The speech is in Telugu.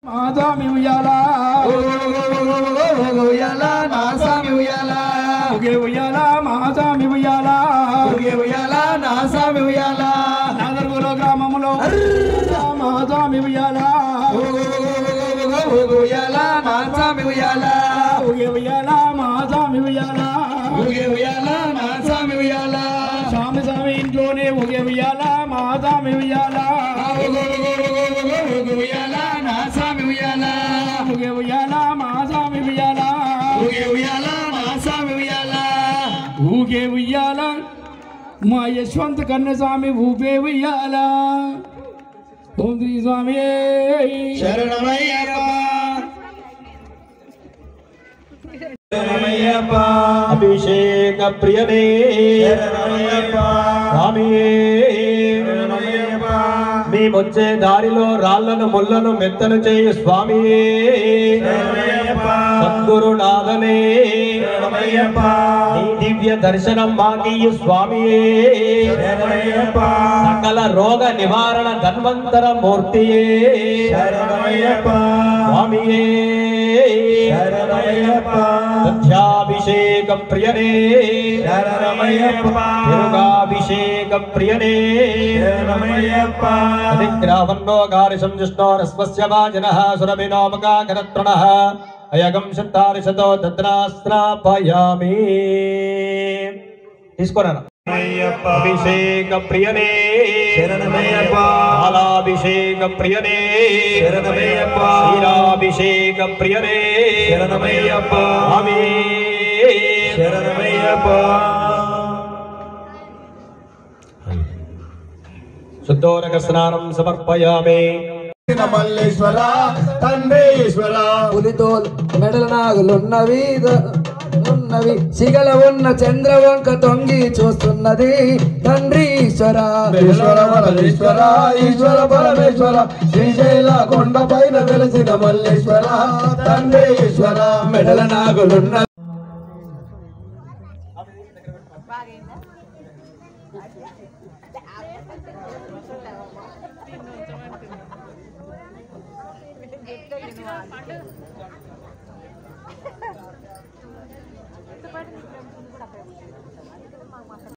Madami uyala, uyala, nasami uyala, uyala, madami uyala, uyala, nasami uyala, nadargulo gramamulo, madami uyala, uyala, nasami uyala, uyala, madami uyala, uyala, nasami uyala, shami shami intlone uyala, madami uyala, uyala, nasami uyala, uyala, madami uyala, uyala, nasami uyala, uyala, ma yashwant kannasami ube uyala, om Sri Swami Sharanamayyappa. అభిషేక ప్రియనే మేమొచ్చే దారిలో రాళ్లను ముళ్లను మెత్తను చేయు స్వామి సద్గురునాథనే నీ దివ్య దర్శనం మాకీయు స్వామి సకల రోగ నివారణ ధన్వంతర మూర్తియే స్వామియే సత్యాభిషేక ప్రియనే తిరుగాభిషేక ప్రియనే అధిగ్రావన్నోగారి సంజుష్ణోరస్వస్య వాజనః సురభినోమకాకరత్రణః అయగం శతారిశతో దద్రాస్త్రాపయామి. తీసుకోరా అభిషేక ప్రియనే బాలాభిషేక ప్రియనే క్షీరాభిషేక ప్రియనే స్వామి శుద్ధోదక స్నానం సమర్పయామి. మల్లేశ్వర తండ్రేశ్వర పులితోల్ మెడల నాగులున్నవి సిగల ఉన్న చంద్రవంక తొంగి చూస్తున్నది తండ్రి ఈశ్వర ఈశ్వర ఈశ్వర పరమేశ్వర శ్రీశైల కొండ పైన వెలసిన మల్లేశ్వర తండ్రి ఈశ్వర మెడల నాగులున్న Itu